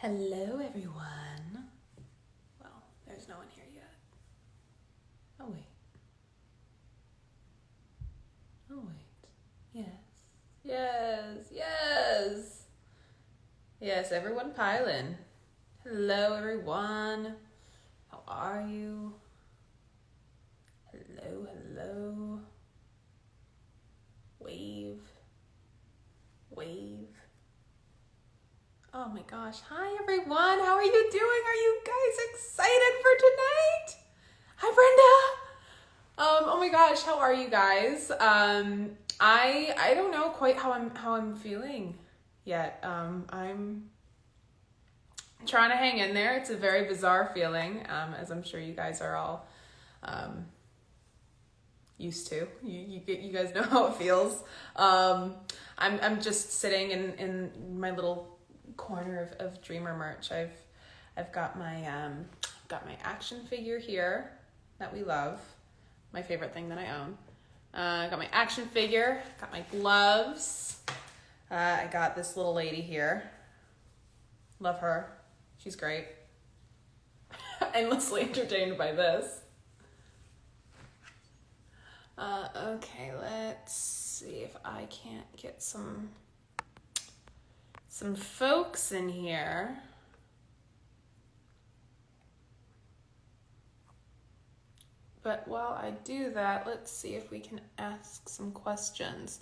Hello, everyone. Well, there's no one here yet. Oh, wait. Oh, wait. Yes. Yes. Yes. Yes, everyone pile in. Hello, everyone. How are you? Hello, hello. Wave. Wave. Oh my gosh. Hi, everyone. How are you doing? Are you guys excited for tonight? Hi, Brenda. Oh my gosh, how are you guys? I don't know quite how I'm feeling yet. I'm trying to hang in there. It's a very bizarre feeling, as I'm sure you guys are all used to. You guys know how it feels. I'm just sitting in my little corner of Dreamer merch. I've got my action figure here that we love. My favorite thing that I own. I got my action figure, got my gloves. I got this little lady here. Love her. She's great. Endlessly entertained by this. Okay, let's see if I can't get some folks in here. But while I do that, let's see if we can ask some questions.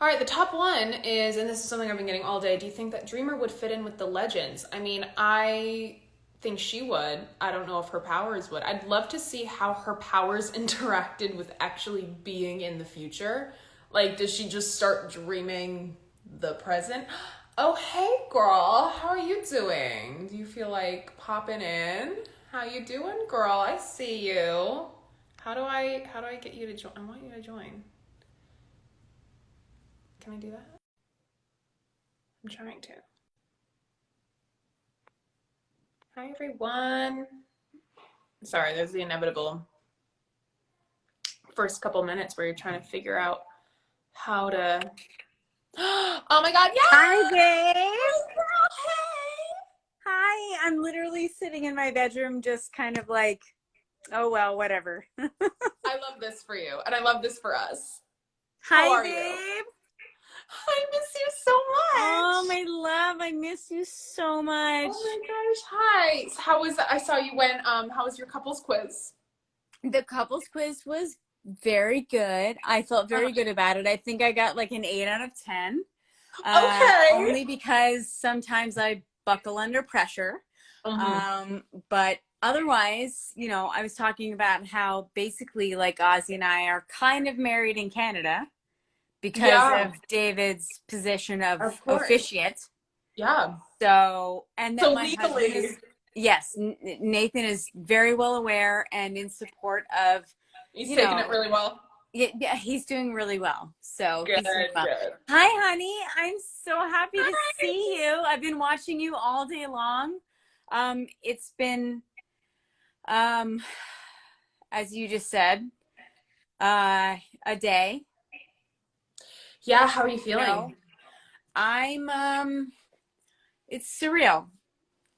All right, the top one is, and this is something I've been getting all day, do you think that Dreamer would fit in with the Legends? I mean, I think she would. I don't know if her powers would. I'd love to see how her powers interacted with actually being in the future. Like, does she just start dreaming the present? Oh, hey, girl. How are you doing? Do you feel like popping in? How you doing, girl? I see you. How do I get you to join? I want you to join. Can I do that? I'm trying to. Hi, everyone. Sorry, there's the inevitable first couple minutes where you're trying to figure out how to. Oh my God! Yeah. Hi, babe. Hey, girl. Hey. Hi. I'm literally sitting in my bedroom, just kind of like, oh, well, whatever. I love this for you, and I love this for us. How Hi, are you? babe. I miss you so Oh, much. my love. I miss you so much. Oh my gosh! Hi. How was? I saw you went. How was your couples quiz? The couples quiz was very good. I felt very good about it. I think I got like an 8 out of 10. Okay. Only because sometimes I buckle under pressure. Mm-hmm. But otherwise, I was talking about how basically like Ozzy and I are kind of married in Canada because Yeah, of David's position of of course. officiate. Yeah. So, and that So my husband legally, is, yes, Nathan is very well aware and in support of, he's you taking it know, really well. yeah, he's doing really well. So Good, he's doing well. good. Hi, honey. I'm so happy to Hi. see you. I've been watching you all day long. It's been, um, as you just said, a day. Yeah, how are you You know, feeling? I'm it's surreal.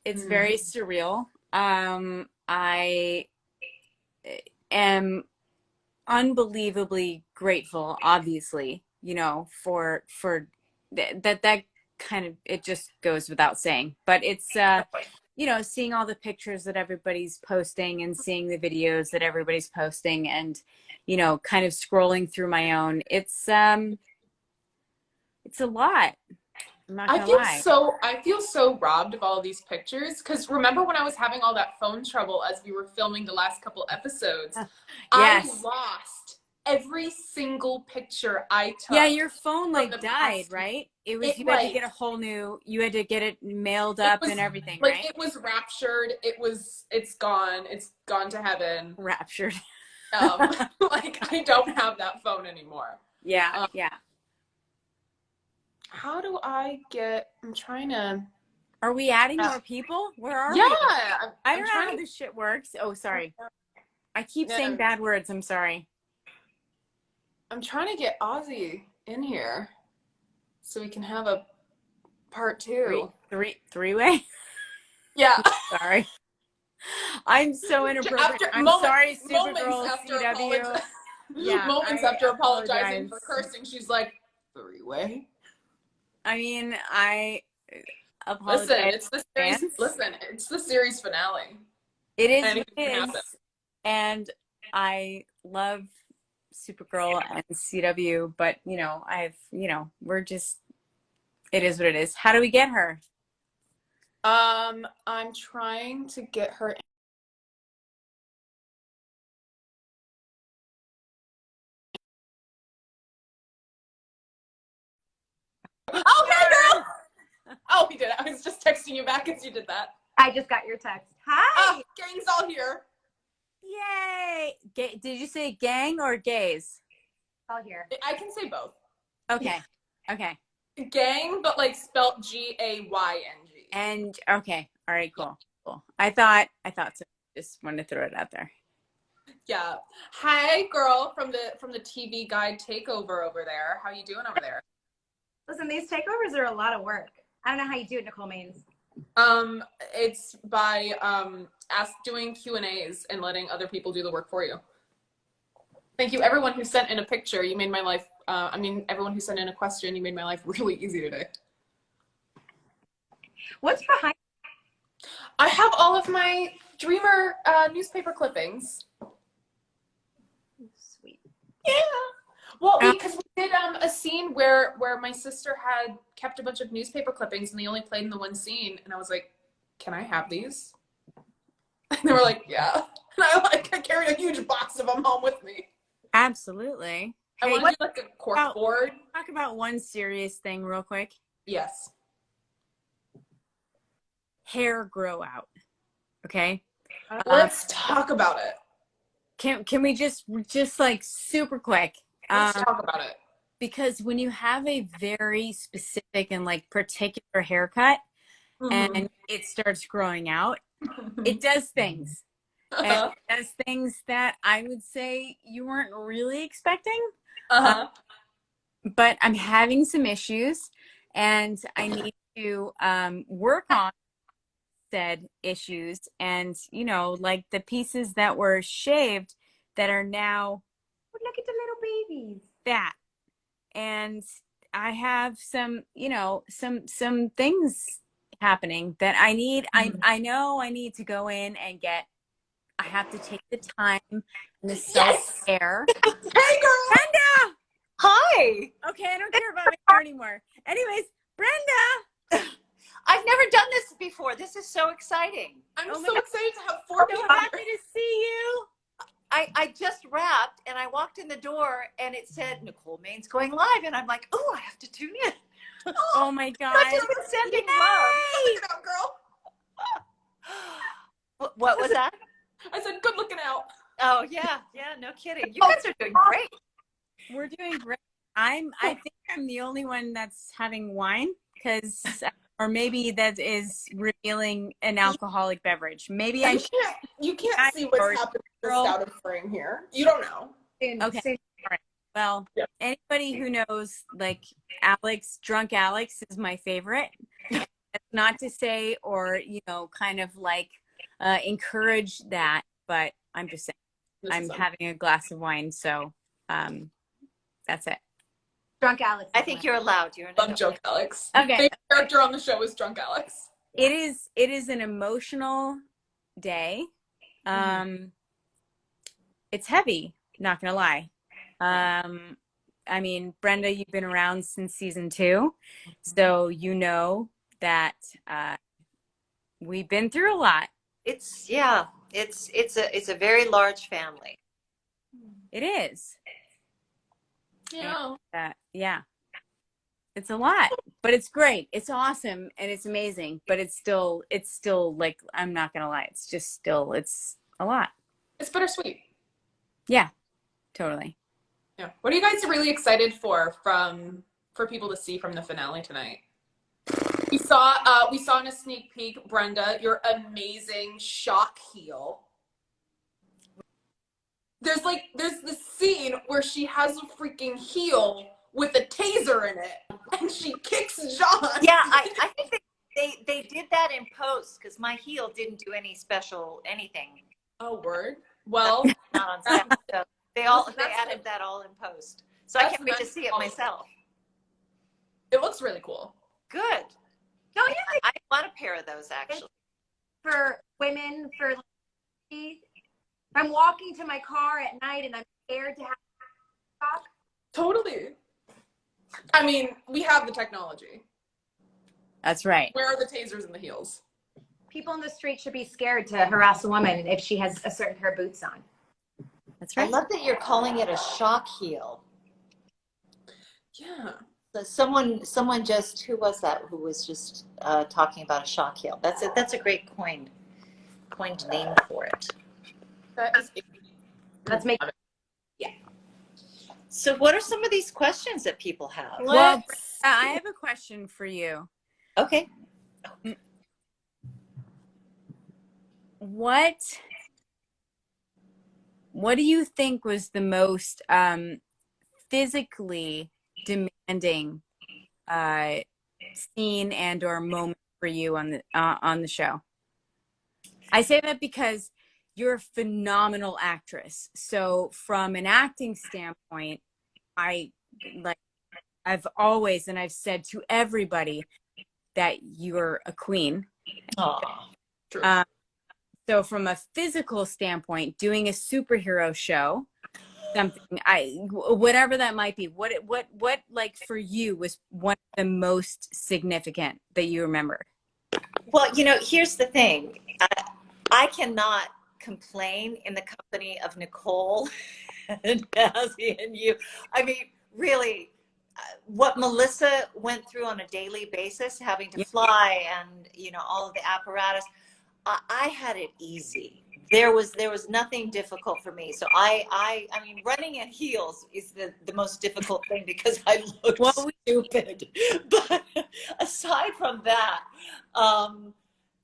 It's Mm. very surreal. I am unbelievably grateful, obviously, for that kind of, it just goes without saying. But it's seeing all the pictures that everybody's posting and seeing the videos that everybody's posting and kind of scrolling through my own. It's a lot. I'm not gonna lie. I feel so robbed of all of these pictures because remember when I was having all that phone trouble as we were filming the last couple episodes, I Yes. lost every single picture I Yeah, took your phone from the like died, past. right? It was, It you had to get like a whole new, you had to get it mailed it up was and everything, like right? it was raptured. It's gone. It's gone to heaven. Raptured. Like I don't have that phone anymore. Yeah, Um, yeah. how do I get? I'm trying to. Are we adding Uh, more people? Where are yeah, we? I I'm don't know trying how to. this shit works. Oh, sorry. I keep saying Yeah, bad words. I'm sorry. I'm trying to get Ozzy in here so we can have a part 2. Three-way. Yeah. Sorry. I'm so inappropriate. After I'm sorry, moments Supergirl after CW. Yeah, moments I after apologizing apologize. for cursing, she's like, 3-way. I mean, I Listen, apologize, it's the series. fans. Listen, it's the series finale. It is what Anything it can is, happen. and I love Supergirl and CW, but we're just. It is what it is. How do we get her? I'm trying to get her. Okay, girl. Oh, he did it. I was just texting you back as you did that. I just got your text. Hi. Gang's all here. Yay! Did you say gang or gays? All here. I can say both. Okay. Okay. Gang, but like spelt Gayng. And okay. All right. Cool. Cool. I thought so. Just wanted to throw it out there. Yeah. Hi, girl from the TV Guide takeover over there. How you doing over there? Listen, these takeovers are a lot of work. I don't know how you do it, Nicole Maines. It's by doing Q&As and letting other people do the work for you. Thank you, everyone who sent in a picture. You made my life. Everyone who sent in a question, you made my life really easy today. What's behind? I have all of my Dreamer newspaper clippings. Sweet. Yeah. Well, because we did a scene where my sister had kept a bunch of newspaper clippings and they only played in the one scene, and I was like, "Can I have these?" And they were like, "Yeah." And I carried a huge box of them home with me. Absolutely. I want to do like a cork board. Talk about one serious thing real quick. Yes. Hair grow out. Okay. Let's talk about it. Can we just like super quick? Let's talk about it. Because when you have a very specific and like particular haircut and it starts growing out, it does things. And it does things that I would say you weren't really expecting. But I'm having some issues and I need to work on said issues. And, like the pieces that were shaved that are now. Look at the little babies. That. And I have some things happening that I need. I know I need to go in and get. I have to take the time and the self-care. Hey, girl. Brenda. Hi. Okay, I don't care about my hair anymore. Anyways, Brenda. I've never done this before. This is so exciting. I'm so excited to have 4 people So happy to see you. I just wrapped and I walked in the door and it said Nicole Maine's going live and I'm like, oh, I have to tune in. Oh my God. I've just been sending love. Good looking out, girl. What was that? I said, good looking out. Oh yeah, no kidding. You guys are doing great. We're doing great. I think I'm the only one that's having wine or maybe that is revealing an alcoholic beverage. Maybe you can't see what's happening with the stout of spring here. You don't know. Okay. All right. Well, anybody who knows, like Drunk Alex is my favorite. That's not to say or, kind of like encourage that, but I'm just saying I'm having a glass of wine. So that's it. Drunk Alex. I think you're allowed. You're an Love Drunk Alex. Okay. Favorite character on the show is Drunk Alex. It is an emotional day. It's heavy, not gonna lie. Brenda, you've been around since season 2, so you know that we've been through a lot. It's a very large family. It is. Yeah. And, yeah. It's a lot, but it's great. It's awesome and it's amazing, but it's still like, I'm not gonna lie, it's a lot. It's bittersweet. Yeah, totally. Yeah. What are you guys really excited for people to see from the finale tonight? We saw in a sneak peek, Brenda, your amazing shock heel. There's this scene where she has a freaking heel with a taser in it, and she kicks John. Yeah, I think they did that in post because my heel didn't do any special anything. Oh, word. Well, Not on set. So they added the- that all in post. So I that's can't wait to the see it best myself. it looks really cool. Good. Don't Yeah, you think I want a pair of those actually. for women, for like, if I'm walking to my car at night and I'm scared to have a talk, Totally. I mean, we have the technology. That's right. Where are the tasers and the heels? people in the street should be scared to harass a woman if she has a certain pair of boots on. That's I right. love that you're calling it a shock heel. Yeah. So someone just, who was that who was just talking about a shock heel? That's a great coined name for it. That is Let's make So what are some of these questions that people have? Well, I have a question for you. Okay. What do you think was the most physically demanding scene and or moment for you on the show? I say that because you're a phenomenal actress. So from an acting standpoint, I've always, and I've said to everybody that you're a queen. Aw. true. So from a physical standpoint, doing a superhero show, something whatever that might be, what like for you was one of the most significant that you remember? Well, here's the thing. I cannot complain in the company of Nicole and Nazzy and you. I mean, really, what Melissa went through on a daily basis, having to fly and, all of the apparatus, I had it easy. There was nothing difficult for me. So I mean, running in heels is the most difficult thing because I look stupid. But aside from that,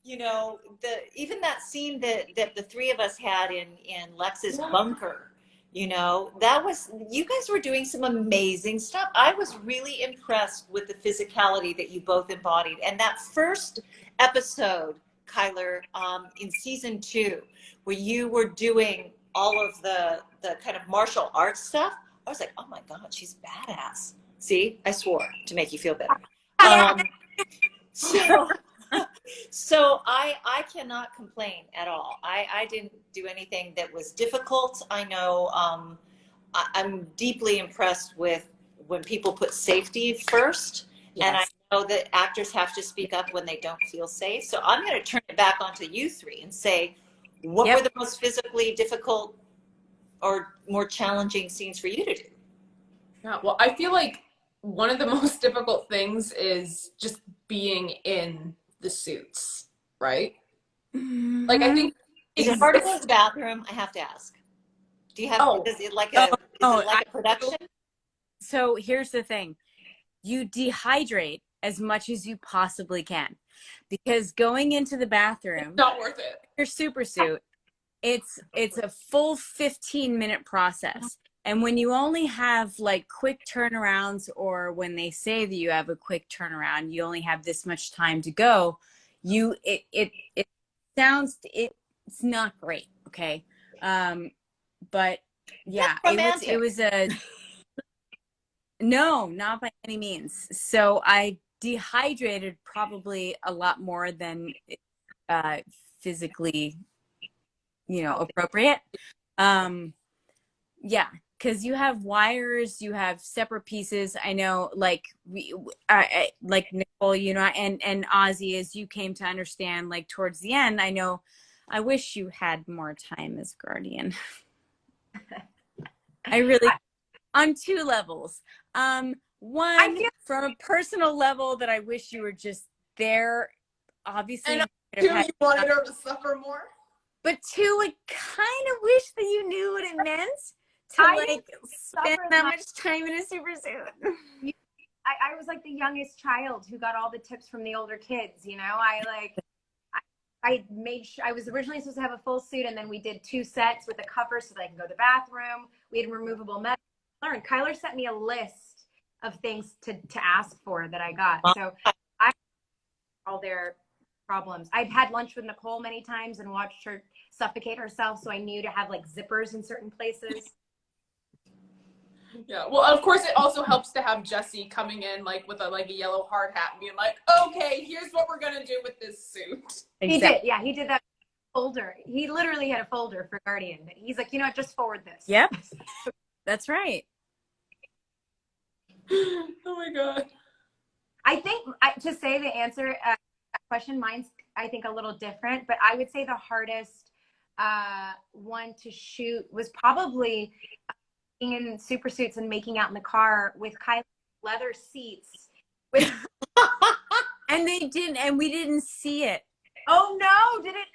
even that scene that the three of us had in Lex's bunker, that was, you guys were doing some amazing stuff. I was really impressed with the physicality that you both embodied. And that first episode, Kyler, in season 2, where you were doing all of the kind of martial arts stuff, I was like, oh my God, she's badass. See, I swore to make you feel better. So I cannot complain at all. I didn't do anything that was difficult. I know I'm deeply impressed with when people put safety first. Yes. And I know that actors have to speak up when they don't feel safe. So I'm going to turn it back onto you three and say, what were the most physically difficult or more challenging scenes for you to do? Yeah, well, I feel like one of the most difficult things is just being in the suits, right? Mm-hmm. Like, I think is it hard to go to the bathroom? I have to ask. Do you have? Is it like a production? So here's the thing: you dehydrate as much as you possibly can, because going into the bathroom, it's not worth it. Your super suit, it's a full 15-minute process. And when you only have like quick turnarounds, or when they say that you have a quick turnaround, you only have this much time to go. It sounds, it's not great. Okay. But yeah, it was a, no, not by any means. So I dehydrated probably a lot more than physically, appropriate. Yeah, because you have wires, you have separate pieces. I know, like like Nicole, and Ozzy, as you came to understand, like towards the end, I know, I wish you had more time as Guardian. I really, on 2 levels. One, from a personal level, that I wish you were just there. Obviously, and 2, you wanted her to suffer more. But 2, I kind of wish that you knew what it meant to spend that much time in a super suit. I was like the youngest child who got all the tips from the older kids. I made sure, I was originally supposed to have a full suit, and then we did 2 sets with a cover so that I can go to the bathroom. We had removable metal. Kyler sent me a list of things to ask for that I got. So I all their problems. I've had lunch with Nicole many times and watched her suffocate herself, so I knew to have like zippers in certain places. Yeah. Well, of course, it also helps to have Jesse coming in like with a yellow hard hat and being like, "Okay, here's what we're gonna do with this suit." He did. Yeah, he did that folder. He literally had a folder for Guardian. He's like, you know what, just forward this. Yep. That's right. Oh my God. I think to say the answer that question, mine's I think a little different, but I would say the hardest one to shoot was probably being in super suits and making out in the car with Kylie leather seats. With And we didn't see it. Oh no, did it?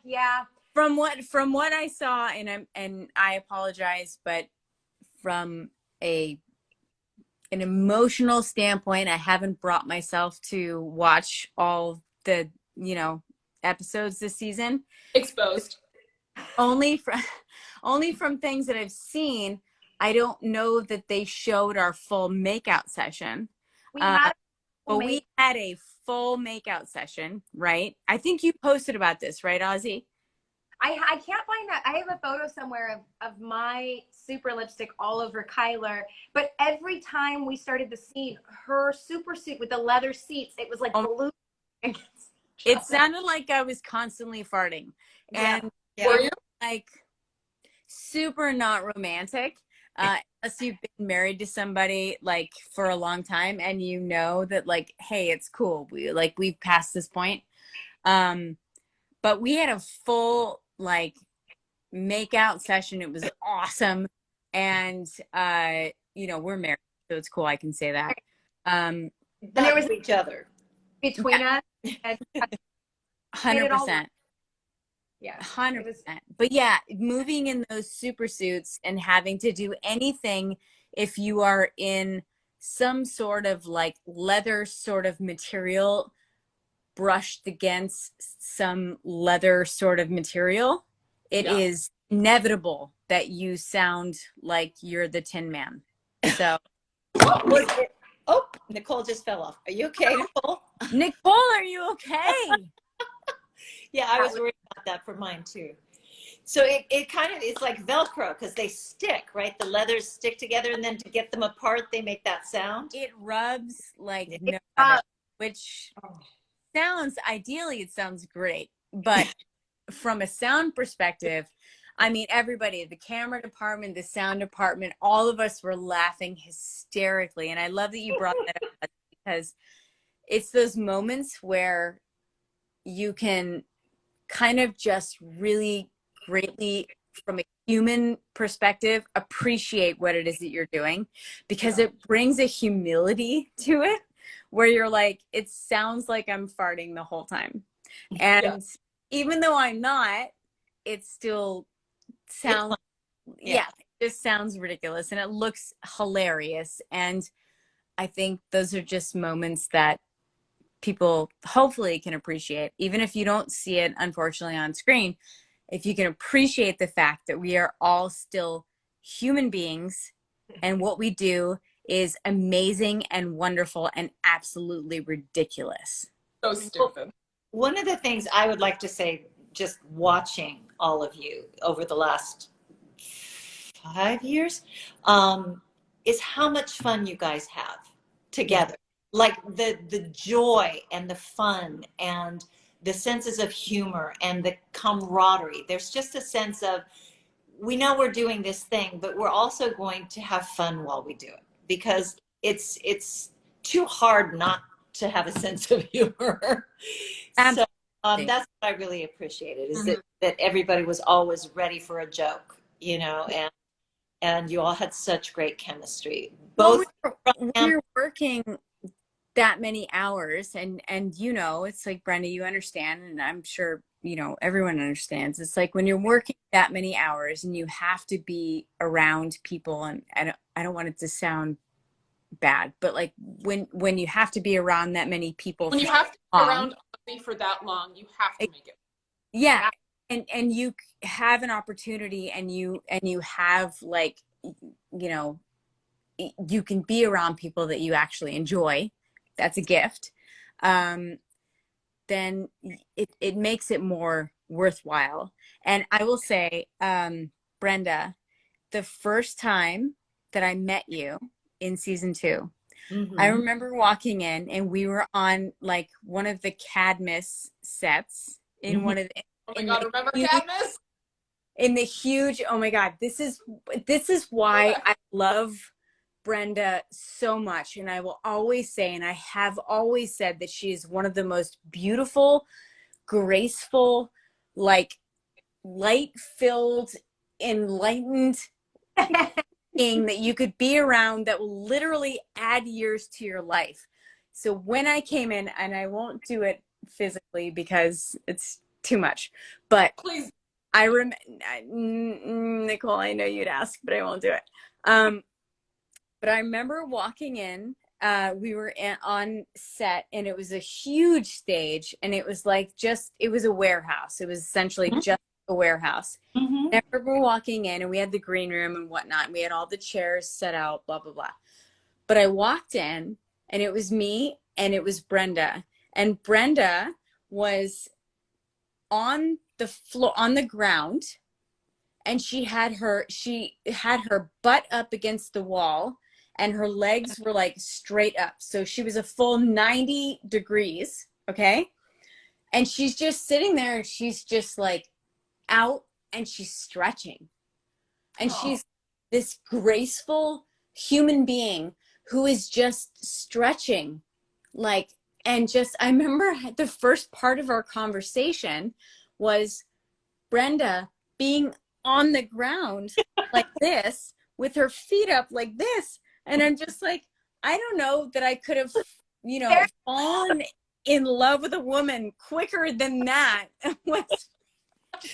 Yeah. From what I saw, and I apologize, but from an emotional standpoint, I haven't brought myself to watch all the, episodes this season. Exposed. Only from things that I've seen, I don't know that they showed our full makeout session. We had we had a full makeout session, right? I think you posted about this, right, Ozzy? I can't find that. I have a photo somewhere of my super lipstick all over Kyler. But every time we started the scene, her super suit with the leather seats, it was like blue. It sounded like I was constantly farting. And were you? Like super not romantic. Unless you've been married to somebody like for a long time and you know that like, hey, it's cool. We've passed this point. But we had a full like makeout session. It was awesome. And we're married, so it's cool. I can say that. And there was each other between us. 100%. Yeah, 100%. But yeah, moving in those super suits and having to do anything if you are in some sort of like leather sort of material brushed against some leather sort of material, it is inevitable that you sound like you're the Tin Man. So what was it? Oh, Nicole just fell off. Are you okay, Nicole? Nicole, are you okay? Yeah, I was worried about that for mine too. So it kind of, it's like Velcro because they stick, right? The leathers stick together, and then to get them apart, they make that sound. It rubs like no other, which ideally it sounds great. But from a sound perspective, I mean, everybody, the camera department, the sound department, all of us were laughing hysterically. And I love that you brought that up because it's those moments where you can kind of just really greatly, from a human perspective, appreciate what it is that you're doing, because it brings a humility to it where you're like, it sounds like I'm farting the whole time. And even though I'm not, it still sounds, it just sounds ridiculous and it looks hilarious. And I think those are just moments that people hopefully can appreciate, even if you don't see it, unfortunately, on screen. If you can appreciate the fact that we are all still human beings and what we do is amazing and wonderful and absolutely ridiculous. So stupid. One of the things I would like to say, just watching all of you over the last 5 years, is how much fun you guys have together. Like the joy and the fun and the senses of humor and the camaraderie. There's just a sense of, we know we're doing this thing, but we're also going to have fun while we do it, because it's too hard not to have a sense of humor. So that's what I really appreciated, is that everybody was always ready for a joke, and you all had such great chemistry. Both we're working that many hours, and it's like, Brenda, you understand, and I'm sure everyone understands. It's like when you're working that many hours and you have to be around people, and I don't want it to sound bad, but like when you have to be around that many people, when you have to be around for that long, you have to make it. And you have an opportunity, and you have, like, you can be around people that you actually enjoy, that's a gift, then it makes it more worthwhile. And I will say, Brenda, the first time that I met you in season 2, I remember walking in and we were on like one of the Cadmus sets in one of the, Oh my God, remember Katniss? in the huge, oh my God, this is why I love Brenda so much. And I will always say, and I have always said, that she is one of the most beautiful, graceful, like light-filled, enlightened being that you could be around, that will literally add years to your life. So when I came in, and I won't do it physically because it's too much, but Please. I remember, Nicole, I know you'd ask, but I won't do it. But I remember walking in, we were on set, and it was a huge stage, and it was like it was a warehouse. It was essentially just a warehouse. I remember walking in, and we had the green room and whatnot, and we had all the chairs set out, blah, blah, blah. But I walked in, and it was me, and it was Brenda. And Brenda was on the floor, on the ground, and she had her butt up against the wall, and her legs were like straight up. So she was a full 90 degrees, okay? And she's just sitting there, and she's just like out, and she's stretching. And she's this graceful human being who is just stretching, like, and just, I remember the first part of our conversation was Brenda being on the ground like this with her feet up like this. And I'm just like, I don't know that I could have, fallen in love with a woman quicker than that. She's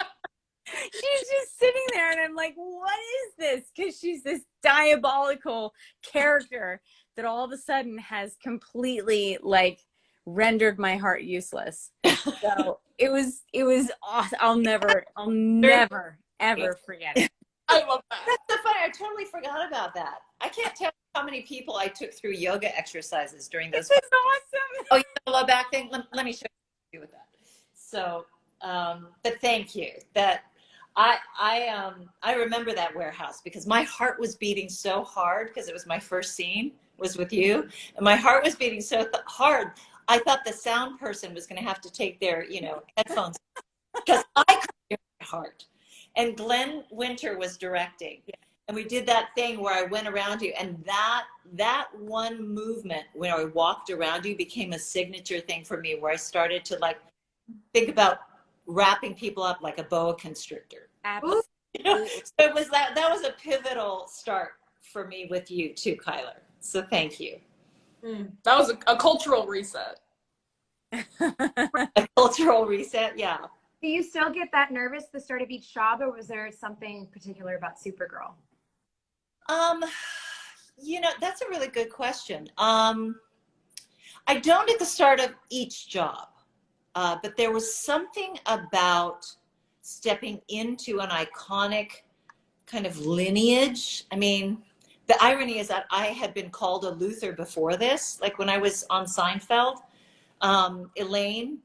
just sitting there, and I'm like, what is this? Because she's this diabolical character that all of a sudden has completely like rendered my heart useless. So it was awesome. I'll never ever forget it. I love that. That's so funny. I totally forgot about that. I can't tell how many people I took through yoga exercises during those. This is awesome. Oh, the low back thing. Let me show you with that. So, but thank you. That I remember that warehouse because my heart was beating so hard because it was my first scene was with you, and my heart was beating so hard. I thought the sound person was going to have to take their, headphones because I couldn't hear my heart. And Glenn Winter was directing. Yeah. And we did that thing where I went around you, and that one movement when I walked around you became a signature thing for me, where I started to like think about wrapping people up like a boa constrictor. Absolutely. So it was that was a pivotal start for me with you too, Kyler. So thank you. That was a cultural reset. A cultural reset, yeah. Do you still get that nervous the start of each job, or was there something particular about Supergirl? That's a really good question. I don't at the start of each job, but there was something about stepping into an iconic kind of lineage. I mean, the irony is that I had been called a Luther before this, like when I was on Seinfeld. Elaine,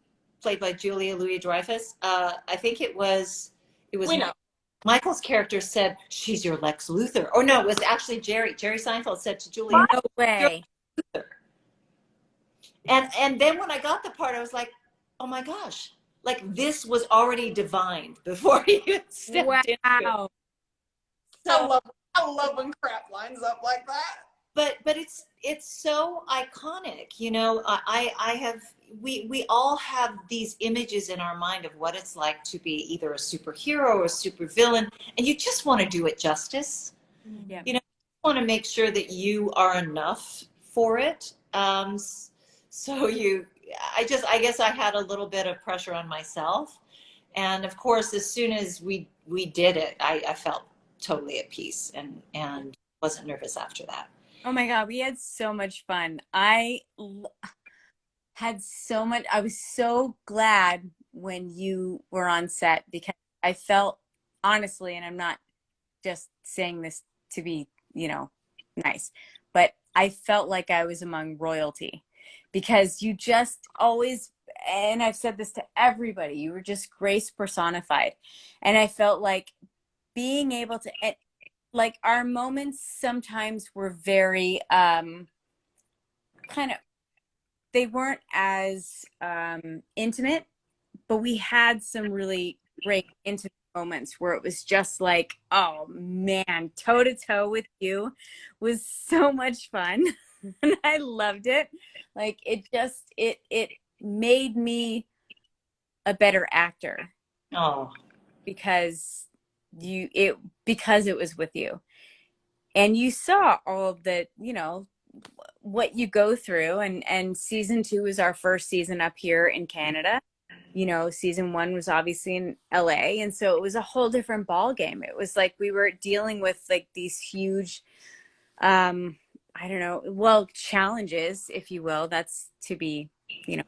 played by Julia Louis-Dreyfus, I think it was Michael's character said, she's your Lex Luthor. Or no, it was actually Jerry Seinfeld said to Julia, no way. And then when I got the part, I was like, oh my gosh, like this was already divined before he stepped into it. So, I love when crap lines up like that. But it's so iconic, we all have these images in our mind of what it's like to be either a superhero or a supervillain, and you just want to do it justice. Yeah. You want to make sure that you are enough for it. So I guess I had a little bit of pressure on myself, and of course, as soon as we did it, I felt totally at peace and wasn't nervous after that. Oh my God, we had so much fun. I was so glad when you were on set, because I felt, honestly, and I'm not just saying this to be, nice. But I felt like I was among royalty because you just always, and I've said this to everybody, you were just grace personified. And I felt like being able to, like our moments sometimes were very kind of, they weren't as intimate, but we had some really great intimate moments where it was just like, oh man, toe to toe with you was so much fun. And I loved it. Like it just it made me a better actor Oh, because because it was with you. And you saw all of the, you know, what you go through, and season 2 is our first season up here in Canada. You know, season 1 was obviously in LA, and so it was a whole different ball game. It was like we were dealing with like these huge I don't know, well, challenges, if you will. That's to be, you know,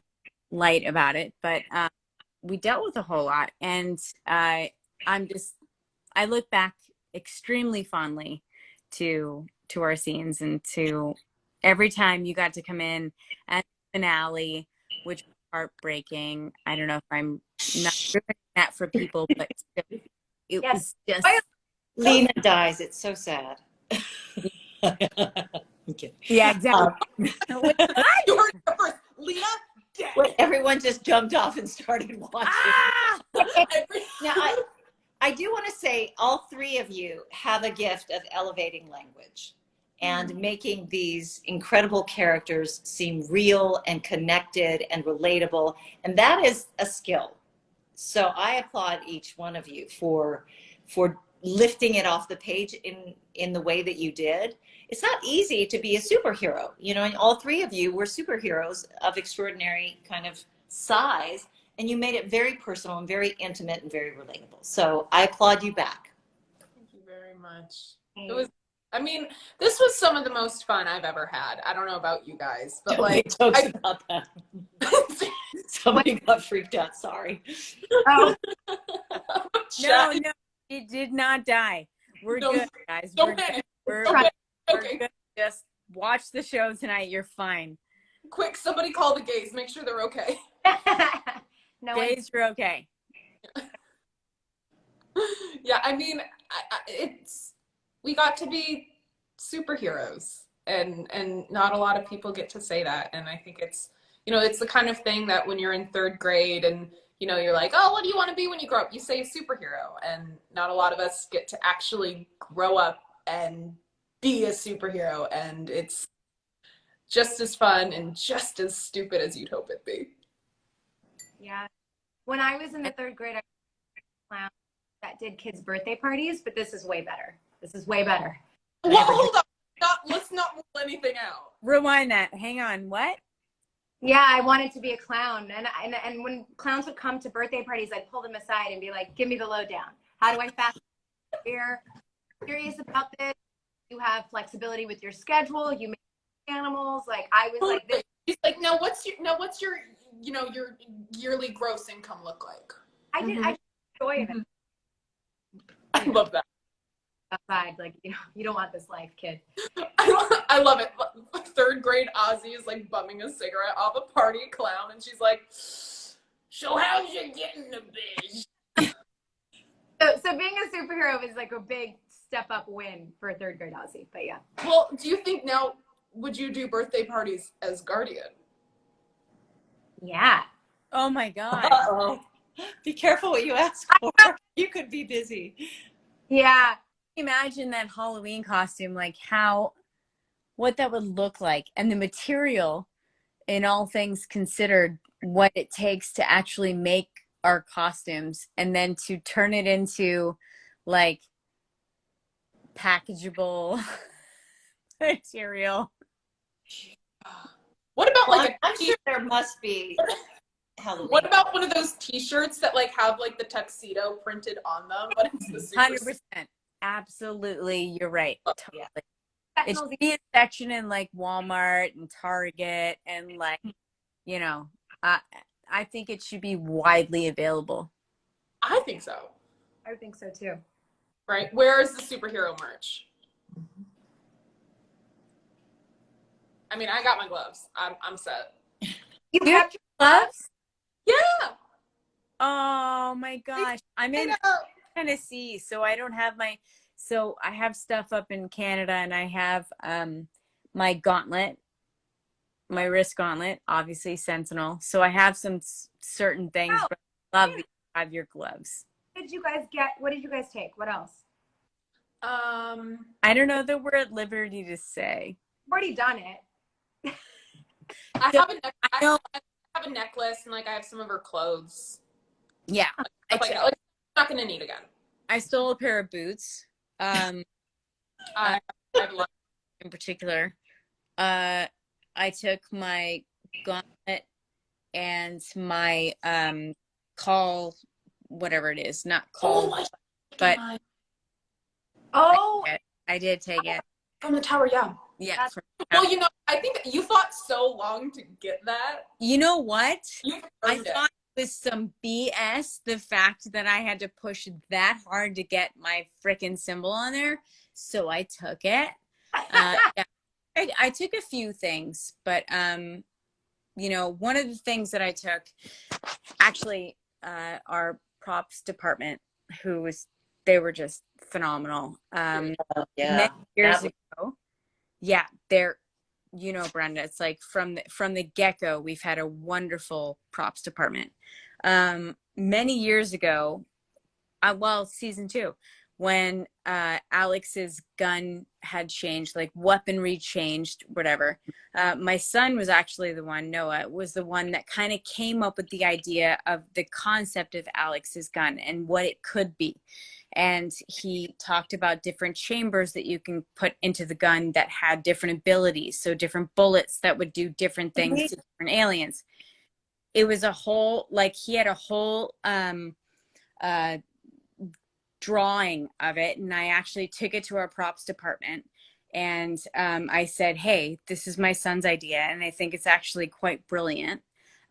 light about it, but we dealt with a whole lot. And I'm just, I look back extremely fondly to our scenes and to every time you got to come in at the finale, which was heartbreaking. I don't know if I'm not ruining that for people, but it Yes. was just Lena dies. It's so sad. Okay. yeah, exactly. What? You heard it first. Lena, dead. Well, everyone just jumped off and started watching. Ah! Now, I do want to say all three of you have a gift of elevating language and making these incredible characters seem real and connected and relatable. And that is a skill. So I applaud each one of you for lifting it off the page in the way that you did. It's not easy to be a superhero, you know, and all three of you were superheroes of extraordinary kind of size, and you made it very personal and very intimate and very relatable. So I applaud you back. Thank you very much. It was, I mean, this was some of the most fun I've ever had. I don't know about you guys, but Don't like, make jokes about that. Somebody got freaked out. Sorry. Oh, No, it did not die. We're Don't- good, guys. don't We're good. panic. We're, Okay. we're Okay. good. Just watch the show tonight. You're fine. Quick, somebody call the gays. Make sure they're okay. no one. Days, you're okay. Yeah, I mean, we got to be superheroes, and not a lot of people get to say that. And I think it's, you know, it's the kind of thing that when you're in 3rd grade and, you know, you're like, oh, what do you want to be when you grow up? You say superhero, and not a lot of us get to actually grow up and be a superhero, and it's just as fun and just as stupid as you'd hope it'd be. Yeah. When I was in the 3rd grade, I was a clown that did kids' birthday parties, but this is way better. This is way better. Well, hold on. Let's not rule anything out. Rewind that. Hang on. What? Yeah, I wanted to be a clown, and when clowns would come to birthday parties, I'd pull them aside and be like, "Give me the lowdown. How do I fast? We're serious about this. You have flexibility with your schedule. You make animals. Like I was like this. She's like, now what's your you know, your yearly gross income look like? I enjoy it I love that. outside. Like you don't want this life, kid. I love it. 3rd grade Ozzy is like bumming a cigarette off a party clown, and she's like, so how's you getting the biz? So being a superhero is like a big step up win for a 3rd grade Aussie. But yeah. Well, do you think now, would you do birthday parties as Guardian? Yeah. Oh my God. Uh-oh. Be careful what you ask for. You could be busy. Yeah. Imagine that Halloween costume, like what that would look like, and the material, in all things considered, what it takes to actually make our costumes, and then to turn it into like packageable material. What about Well, like I'm sure there must be Halloween. what about one of those T-shirts that like have like the tuxedo printed on them, but it's the super 100%. Absolutely, you're right. Totally. That It smells should be a section in like Walmart and Target, and like, you know, I think it should be widely available. I think so. I think so too. Right? Where is the superhero merch? I mean, I got my gloves. I'm set. You You have kept your gloves? Yeah. Oh my gosh. I'm in I know. Tennessee, so I don't have my, so I have stuff up in Canada, and I have my gauntlet, my wrist gauntlet, obviously Sentinel. So I have some certain things, Oh, but I love that you have your gloves. what did you guys get? What did you guys take? What else? I don't know that we're at liberty to say. I've already done it. I So have I know, I have a necklace and like I have some of her clothes. yeah. Stuff like that. Like I'm not gonna need again. I stole a pair of boots. I I love In particular. I took my gauntlet and my call, whatever it is, not Oh call, my but God. Oh, I did take it. From the tower, yeah. Yeah. That's- Well, you know, I think you fought so long to get that. You know what? You I earned it. thought it was some BS, the fact that I had to push that hard to get my freaking symbol on there. So I took it. Yeah, I took a few things, but you know, one of the things that I took, actually, our props department, they were just phenomenal. Yeah. Many years That ago, yeah, they're, you know, Brenda, it's like from the get-go, we've had a wonderful props department. Many years ago, well, season 2, when Alex's gun had changed, like weaponry changed, whatever. My son was actually the one, Noah, was the one that kind of came up with the idea of the concept of Alex's gun and what it could be. And he talked about different chambers that you can put into the gun that had different abilities. So different bullets that would do different things to different aliens. It was a whole, like, he had a whole uh, drawing of it, and I actually took it to our props department, and I said, hey, this is my son's idea, and I think it's actually quite brilliant,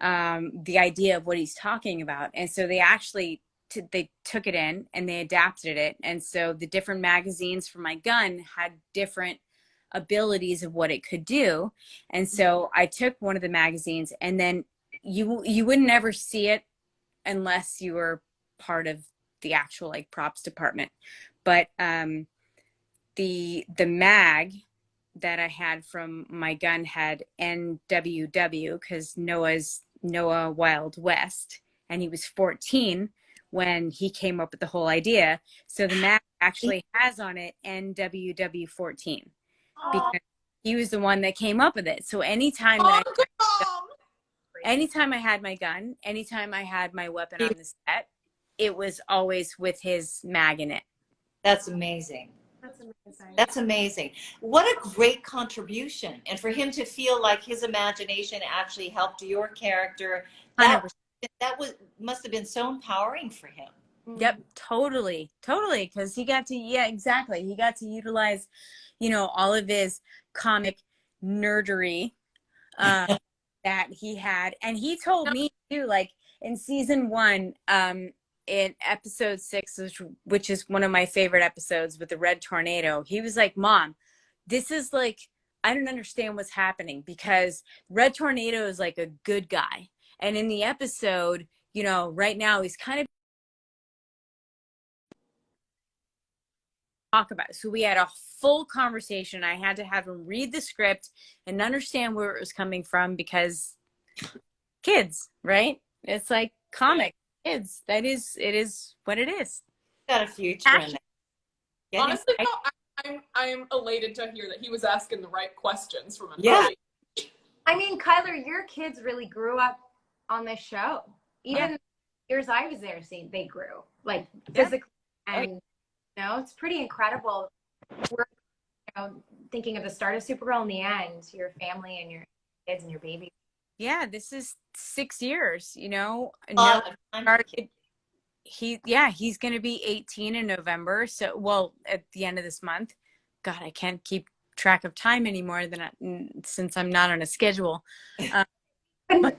the idea of what he's talking about. And so they actually they took it in and they adapted it, and so the different magazines for my gun had different abilities of what it could do. And so I took one of the magazines, and then you wouldn't ever see it unless you were part of the actual like props department. But the mag that I had from my gun had NWW, because Noah Wild West, and he was 14 when he came up with the whole idea. So the mag actually has on it NWW 14, because he was the one that came up with it. So anytime that anytime I had my gun, anytime I had my weapon on the set, it was always with his mag in it. That's amazing. that's amazing. That's amazing. What a great contribution. And for him to feel like his imagination actually helped your character, that 100%. must have been so empowering for him. Yep, totally, because he got to, yeah, exactly. He got to utilize, you know, all of his comic nerdery that he had. And he told me too, like in season 1, in episode 6, which is one of my favorite episodes with the red tornado, he was like, Mom, this is like, I don't understand what's happening, because red tornado is like a good guy. And in the episode, you know, right now he's kind of talk about it. So we had a full conversation. I had to have him read the script and understand where it was coming from, because kids, right? It's like comic kids. It is what it is. Got a future in there. Honestly, no, I'm elated to hear that he was asking the right questions from a Yeah. I mean, Kyler, your kids really grew up on this show. Even the years I was there, seeing they grew like physically, and you know, it's pretty incredible. We're, you know, thinking of the start of Supergirl and the end, your family and your kids and your baby. Yeah, this is 6 years, you know. He's going to be 18 in November. So, well, at the end of this month. God, I can't keep track of time anymore since I'm not on a schedule. But,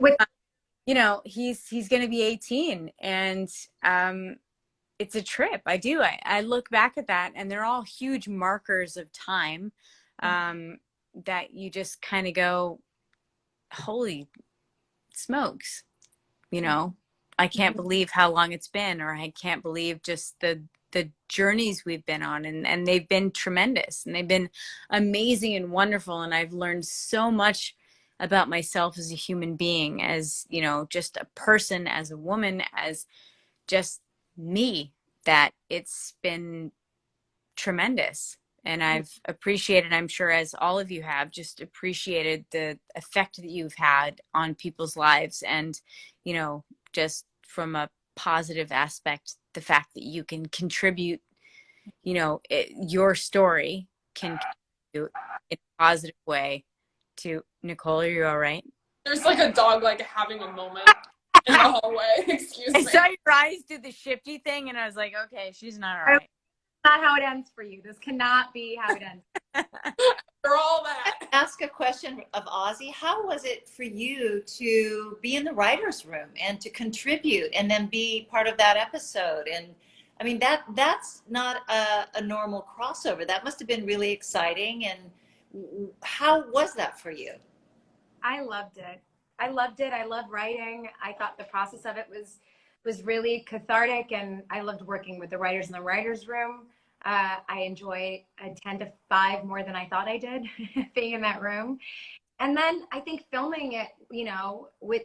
you know, he's going to be 18, and it's a trip. I look back at that, and they're all huge markers of time. that you just kind of go, holy smokes, you know, I can't believe how long it's been, or I can't believe just the journeys we've been on, and they've been tremendous, and they've been amazing and wonderful, and I've learned so much about myself as a human being, as, you know, just a person, as a woman, as just me, that it's been tremendous. And I've appreciated, I'm sure as all of you have, just appreciated the effect that you've had on people's lives. And, you know, just from a positive aspect, the fact that you can contribute, you know, your story can contribute in a positive way to Nicole. Are you all right? There's like a dog like having a moment in the hallway. Excuse I me. saw your eyes do the shifty thing, and I was like, okay, she's not all right. Not how it ends for you. This cannot be how it ends. For all that. Ask a question of Ozzy. How was it for you to be in the writer's room and to contribute and then be part of that episode? And I mean, that's not a normal crossover. That must have been really exciting. And how was that for you? I loved it. I loved it. I love writing. I thought the process of it was really cathartic, and I loved working with the writers in the writers' room. I enjoyed 10 to 5 more than I thought I did being in that room. And then I think filming it, you know, with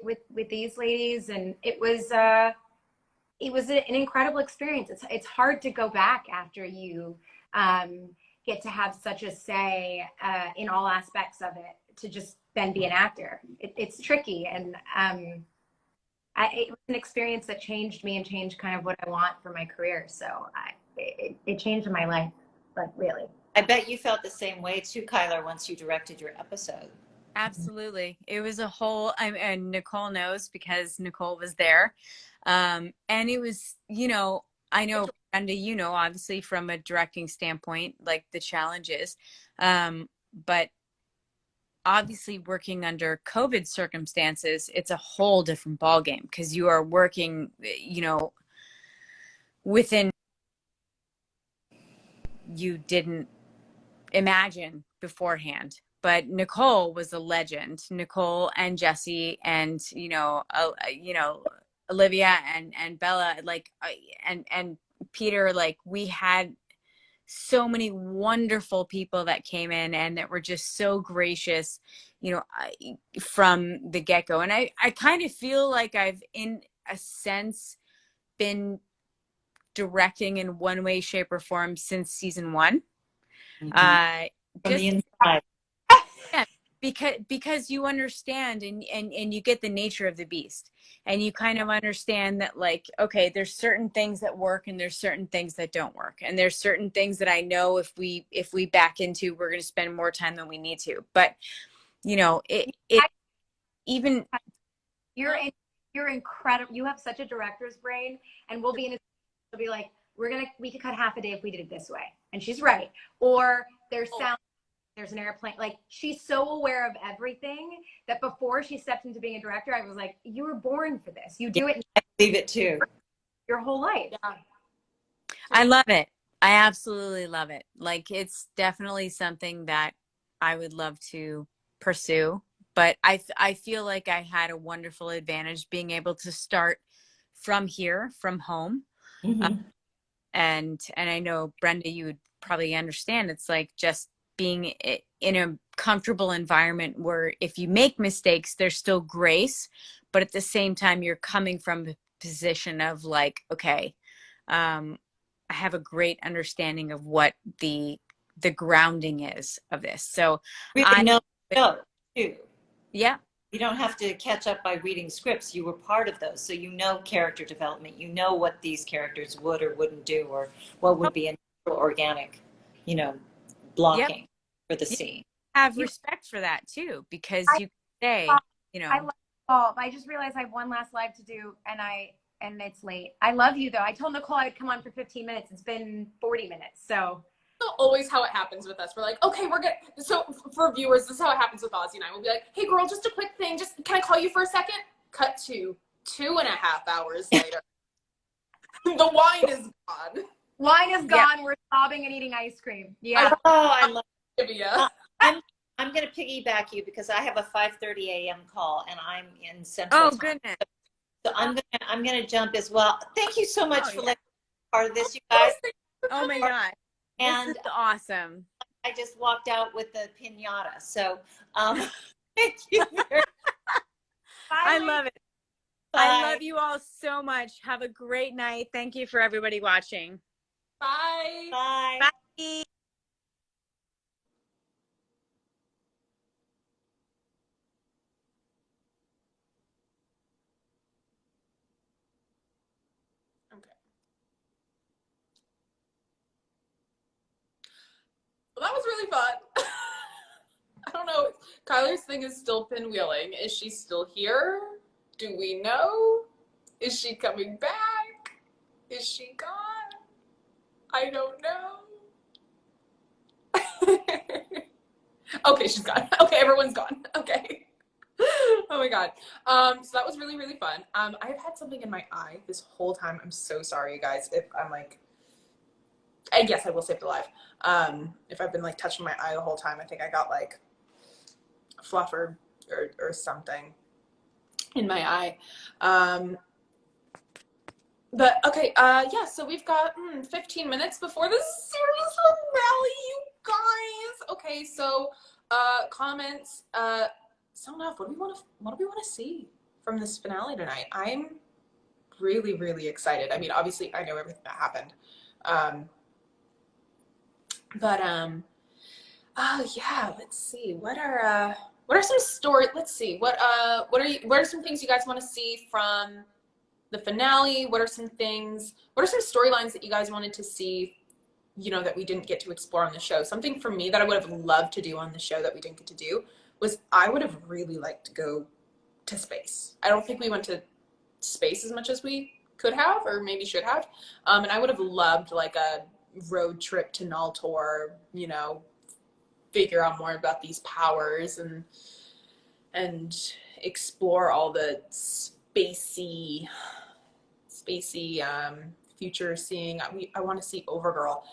these ladies, and it was an incredible experience. It's hard to go back after you get to have such a say in all aspects of it, to just then be an actor. It's tricky, and it was an experience that changed me and changed kind of what I want for my career. So it changed my life, like really. I bet you felt the same way too, Kyler, once you directed your episode. Absolutely. It was a whole, and Nicole knows because Nicole was there. And it was, you know, I know, Brenda, you know, obviously from a directing standpoint, like the challenges, but obviously working under COVID circumstances, it's a whole different ballgame, because you are working, you know, within you didn't imagine beforehand. But Nicole was a legend. Nicole and Jesse and, you know, Olivia and Bella, like, and Peter, like, we had so many wonderful people that came in and that were just so gracious, you know, from the get-go. And I kind of feel like I've, in a sense, been directing in one way, shape, or form since season 1. Mm-hmm. From Just the inside. yeah, because you understand, and you get the nature of the beast, and you kind of understand that, like, okay, there's certain things that work and there's certain things that don't work, and there's certain things that I know if we back into, we're going to spend more time than we need to. But you know, it even You're incredible. You have such a director's brain, and we'll be in a, we'll be like, we could cut half a day if we did it this way. And she's right. Or there's sound, there's an airplane. Like, she's so aware of everything that before she stepped into being a director, I was like, you were born for this. You do it I believe it too. your whole life. Yeah. I love it. I absolutely love it. Like, it's definitely something that I would love to pursue. But I feel like I had a wonderful advantage being able to start from here, from home. Mm-hmm. And I know, Brenda, you would probably understand. It's like just being in a comfortable environment where if you make mistakes, there's still grace. But at the same time, you're coming from a position of like, okay, I have a great understanding of what the grounding is of this. So Really know too. Yeah. You don't have to catch up by reading scripts. You were part of those. So you know character development. You know what these characters would or wouldn't do, or what would be an organic, you know, blocking for the scene. Have respect for that too, because you say, you know. I love golf. I just realized I have one last live to do, and it's late. I love you though. I told Nicole I would come on for 15 minutes. It's been 40 minutes. So Not always how it happens with us. We're like, okay, we're good. So for viewers, this is how it happens with Ozzy and I. We'll be like, hey girl, just a quick thing. Just, can I call you for a second? Cut to 2.5 hours later. The wine is gone. wine is gone. We're sobbing and eating ice cream. Yeah. Oh, I love Yeah. I'm going to piggyback you because I have a 5:30 a.m. call and I'm in Central Oh, Time. goodness. So I'm gonna jump as well. Thank you so much Oh, for yeah. letting me be part of this, you guys. Oh, my God. This And is awesome. I just walked out with the pinata. So thank you very I Bye, love it. I much. love you all so much. Have a great night. Thank you for everybody watching. Bye. Bye. Bye. Okay. Well, that was really fun. I don't know. Kyler's thing is still pinwheeling. Is she still here? Do we know? Is she coming back? Is she gone? I don't know. Okay, she's gone. Okay, everyone's gone. Okay. Oh my god. So that was really, really fun. I've had something in my eye this whole time. I'm so sorry, you guys. If I'm like, I guess I will save the life. If I've been like touching my eye the whole time, I think I got like fluff or something in my eye. But okay, yeah, so we've got 15 minutes before the series finale, you guys. Okay, so comments, sound off. What do we want to see from this finale tonight? I'm really, really excited. I mean, obviously I know everything that happened. But oh yeah, let's see. What are some story, let's see. What are some things you guys want to see from the finale? What are some storylines that you guys wanted to see, that we didn't get to explore on the show? Something for me that I would have loved to do on the show that we didn't get to do was I would have really liked to go to space. I don't think we went to space as much as we could have or maybe should have. And I would have loved like a road trip to Naltor, figure out more about these powers and explore all the spacey future seeing. I want to see Overgirl.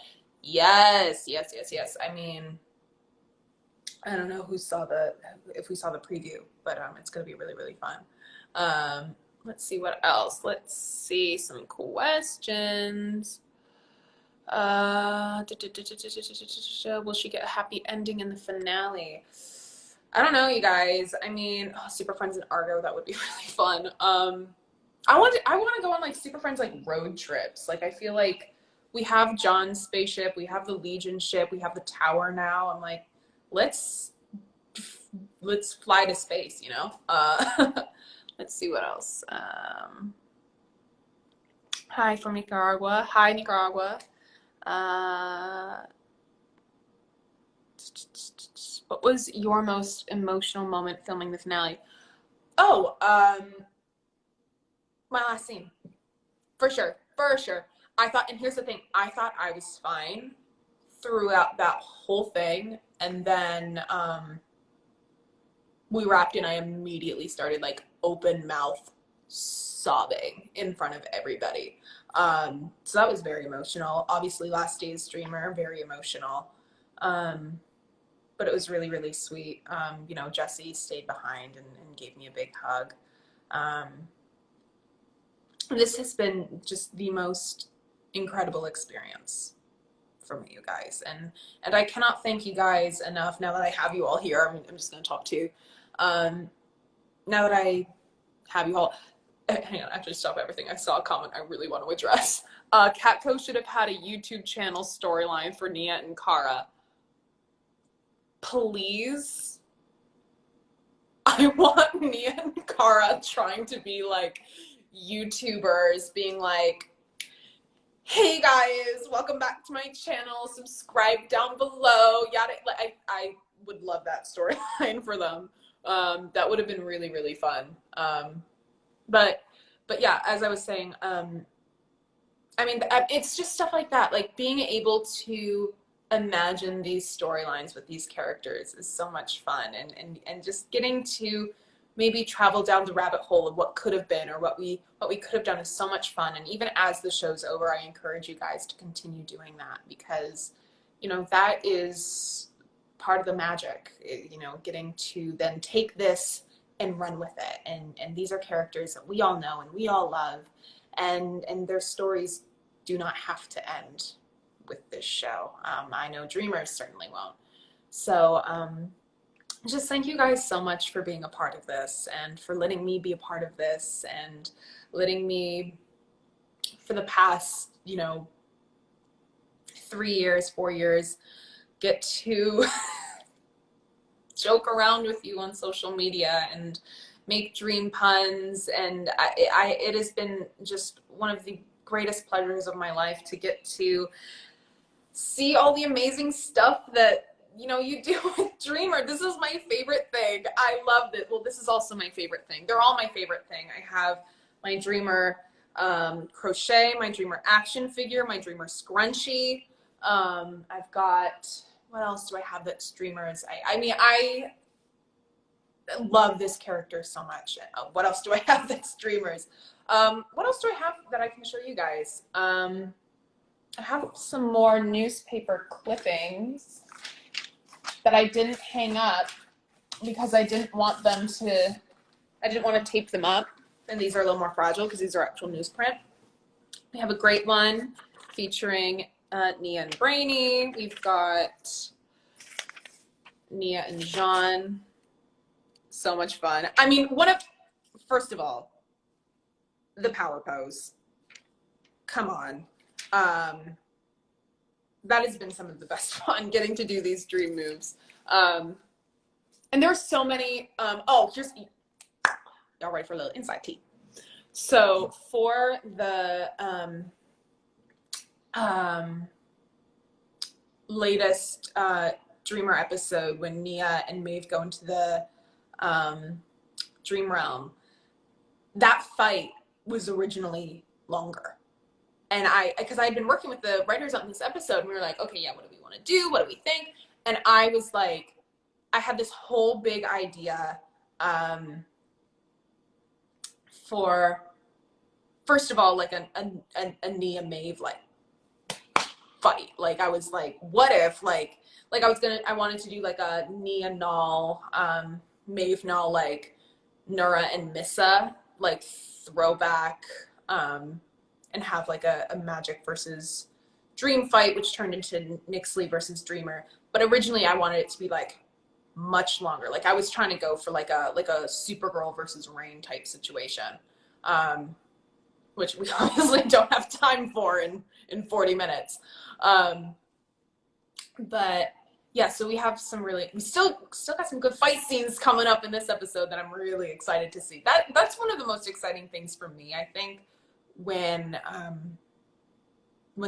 Yes. I mean, I don't know if we saw the preview, but it's gonna be really, really fun. Let's see what else. Let's see some questions. Will she get a happy ending in the finale? I don't know, you guys. I mean, Super Friends and Argo, that would be really fun. I want to go on like Super Friends like road trips. Like I feel like we have John's spaceship, we have the Legion ship, we have the tower now. I'm like, let's fly to space, Let's see what else. Hi from Nicaragua. Hi, Nicaragua. What was your most emotional moment filming the finale? Oh, my last scene. For sure. I thought, and here's the thing, I thought I was fine throughout that whole thing. And then we wrapped and I immediately started like open mouth sobbing in front of everybody. So that was very emotional. Obviously, last day's streamer, very emotional. But it was really, really sweet. Jesse stayed behind and gave me a big hug. This has been just the most incredible experience for me, you guys. And I cannot thank you guys enough now that I have you all here. I'm just going to talk to. Now that I have you all, hang on, actually stop everything. I saw a comment I really want to address. Catco should have had a YouTube channel storyline for Nia and Kara. Please. I want Nia and Kara trying to be like YouTubers, being like, hey guys, welcome back to my channel, subscribe down below, yada. I would love that storyline for them. That would have been really, really fun. But yeah, as I was saying, I mean, it's just stuff like that, like being able to imagine these storylines with these characters is so much fun, and just getting to maybe travel down the rabbit hole of what could have been or what we could have done is so much fun. And even as the show's over, I encourage you guys to continue doing that, because that is part of the magic, you know, getting to then take this and run with it. And these are characters that we all know and we all love, and their stories do not have to end with this show. I know Dreamers certainly won't. So just thank you guys so much for being a part of this and for letting me be a part of this and letting me, for the past, you know, 3 years, 4 years, get to joke around with you on social media and make dream puns. And it has been just one of the greatest pleasures of my life to get to see all the amazing stuff that, you know, you do with Dreamer. This is my favorite thing. I love it. Well, this is also my favorite thing. They're all my favorite thing. I have my Dreamer crochet, my Dreamer action figure, my Dreamer scrunchie. I've got, what else do I have that's Dreamers? I mean, I love this character so much. What else do I have that's Dreamers? What else do I have that I can show you guys? I have some more newspaper clippings that I didn't hang up because I didn't want to tape them up. And these are a little more fragile because these are actual newsprint. We have a great one featuring Nia and Brainy. We've got Nia and Jean. So much fun. I mean, first of all, the power pose. Come on. That has been some of the best fun, getting to do these dream moves. And there's so many, here's, y'all ready for a little inside tea. So for the latest Dreamer episode, when Nia and Maeve go into the dream realm, that fight was originally longer. And because I had been working with the writers on this episode, and we were like, okay, yeah, what do we want to do? What do we think? And I was like, I had this whole big idea for, first of all, like a Nia Maeve like fight. Like I was like, what if I wanted to do like a Nia Null, Maeve Null, like Nura and Missa, like throwback, and have like a magic versus dream fight, which turned into Nixley versus Dreamer. But originally I wanted it to be like much longer. Like I was trying to go for like a Supergirl versus Rain type situation, which we obviously don't have time for in 40 minutes. But yeah, so we have we still got some good fight scenes coming up in this episode that I'm really excited to see. That's one of the most exciting things for me, I think, when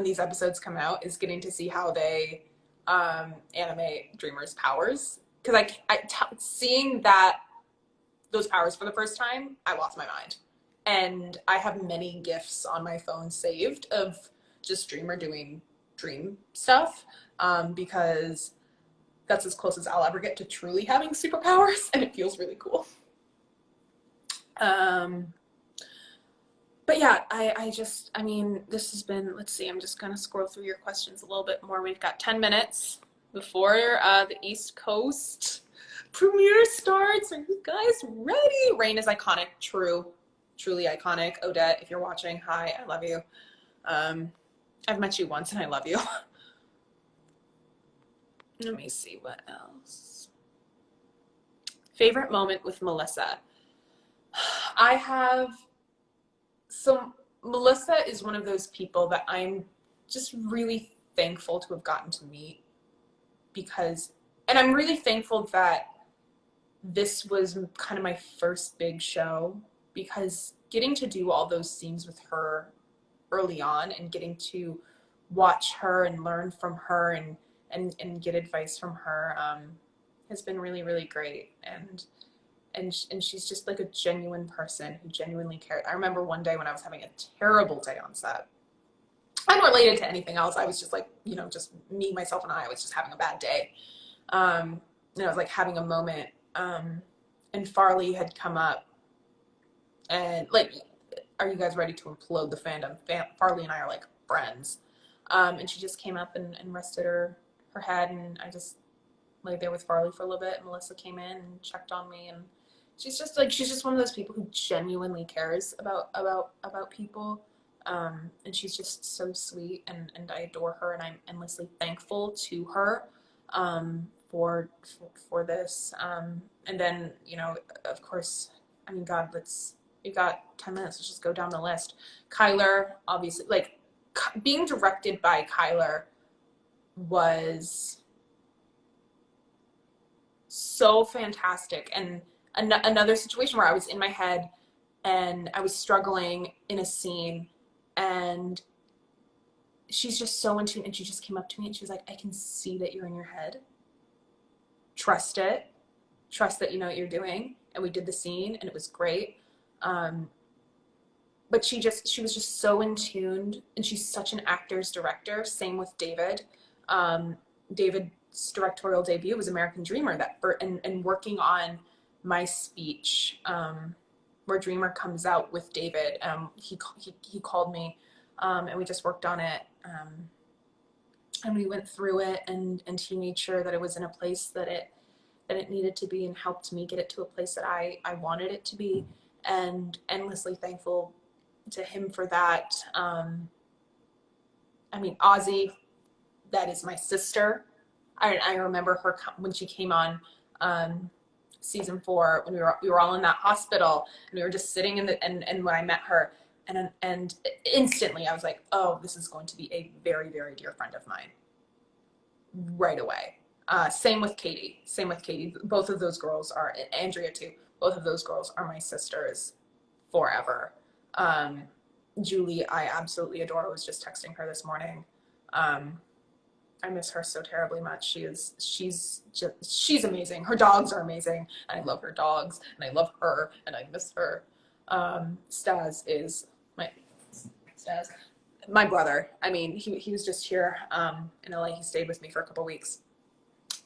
these episodes come out, is getting to see how they animate Dreamer's powers. Because seeing those powers for the first time, I lost my mind. And I have many GIFs on my phone saved of just Dreamer doing dream stuff, because that's as close as I'll ever get to truly having superpowers, and it feels really cool. But yeah, I mean, this has been, let's see, I'm just going to scroll through your questions a little bit more. We've got 10 minutes before the East Coast premiere starts. Are you guys ready? Rain is iconic. Truly iconic. Odette, if you're watching, hi, I love you. I've met you once and I love you. Let me see what else. Favorite moment with Melissa. So Melissa is one of those people that I'm just really thankful to have gotten to meet, and I'm really thankful that this was kind of my first big show, because getting to do all those scenes with her early on and getting to watch her and learn from her and get advice from her has been really, really great. And she's just like a genuine person who genuinely cares. I remember one day when I was having a terrible day on set, unrelated to anything else. I was just like, you know, just me, myself, and I was just having a bad day. And I was like having a moment, and Farley had come up and like, are you guys ready to implode the fandom? Farley and I are like friends. And she just came up and rested her head, and lay there with Farley for a little bit. Melissa came in and checked on me, and she's just one of those people who genuinely cares about people. And she's just so sweet, and I adore her, and I'm endlessly thankful to her for this. And then, of course, I mean, God, we got 10 minutes. Let's just go down the list. Kyler, obviously, like being directed by Kyler was so fantastic. And another situation where I was in my head and I was struggling in a scene, and she's just so in tune, and she just came up to me and she was like, I can see that you're in your head. Trust it. Trust that you know what you're doing. And we did the scene and it was great. But she was just so in tune, and she's such an actor's director. Same with David. David's directorial debut was American Dreamer, and working on my speech, where Dreamer comes out with David. He called me, and we just worked on it. And we went through it, and he made sure that it was in a place that it needed to be, and helped me get it to a place that I wanted it to be, and endlessly thankful to him for that. I mean, Ozzy, that is my sister. I remember her when she came on season 4, when we were all in that hospital, and we were just sitting and when I met her, and instantly I was like, oh, this is going to be a very, very dear friend of mine right away. Same with Katie. Both of those girls are, Andrea too, both of those girls are my sisters forever. Julie, I absolutely adore. I was just texting her this morning. I miss her so terribly much. She's amazing. Her dogs are amazing. And I love her dogs, and I love her, and I miss her. Stas is my brother. I mean, he was just here in LA. He stayed with me for a couple weeks,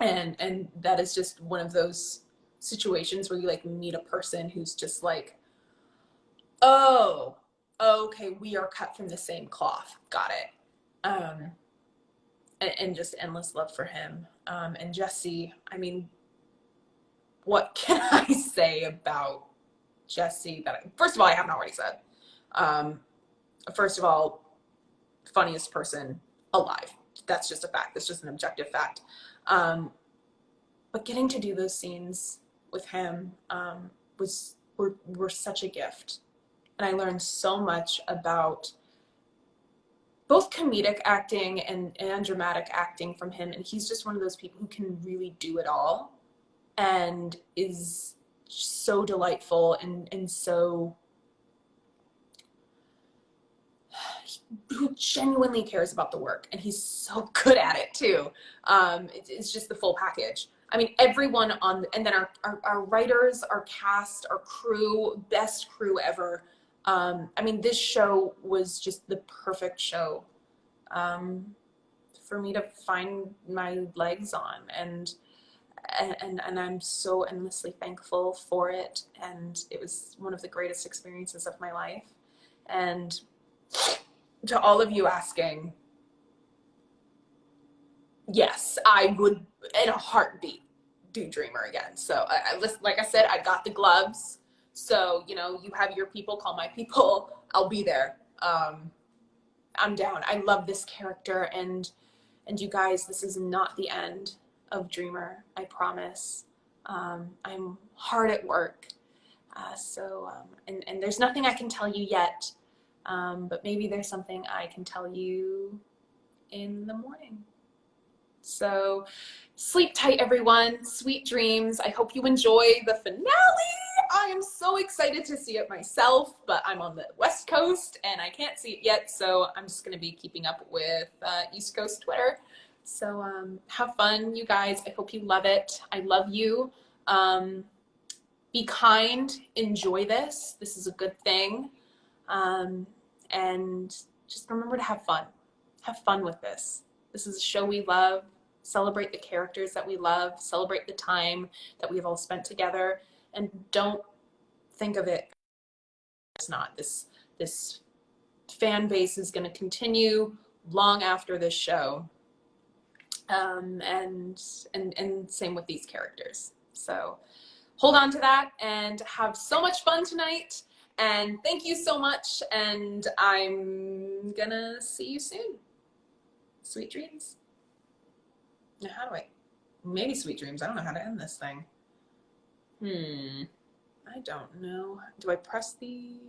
and that is just one of those situations where you like meet a person who's just like, oh, okay, we are cut from the same cloth. Got it. And just endless love for him. And Jesse, I mean, what can I say about Jesse first of all, I haven't already said. First of all, funniest person alive. That's just a fact. That's just an objective fact. But getting to do those scenes with him were such a gift. And I learned so much about both comedic acting and dramatic acting from him. And he's just one of those people who can really do it all, and is so delightful and so, who genuinely cares about the work, and he's so good at it too. It's just the full package. I mean, everyone and then our writers, our cast, our crew, best crew ever. I mean, this show was just the perfect show for me to find my legs on, and I'm so endlessly thankful for it. And it was one of the greatest experiences of my life. And to all of you asking, yes, I would in a heartbeat do Dreamer again. So like I said, I got the gloves. So, you have your people, call my people. I'll be there. I'm down. I love this character, and you guys, this is not the end of Dreamer. I promise. I'm hard at work. And there's nothing I can tell you yet. But maybe there's something I can tell you in the morning. So sleep tight, everyone. Sweet dreams. I hope you enjoy the finale. I am so excited to see it myself, but I'm on the West Coast and I can't see it yet. So I'm just going to be keeping up with East Coast Twitter. So have fun, you guys. I hope you love it. I love you. Be kind. Enjoy this. This is a good thing. And just remember to have fun. Have fun with this. This is a show we love. Celebrate the characters that we love. Celebrate the time that we've all spent together. And don't think of it. It's not. This fan base is going to continue long after this show. and same with these characters. So hold on to that and have so much fun tonight. And thank you so much. And I'm gonna see you soon. Sweet dreams. Now, how do I? Maybe sweet dreams. I don't know how to end this thing. I don't know. Do I press the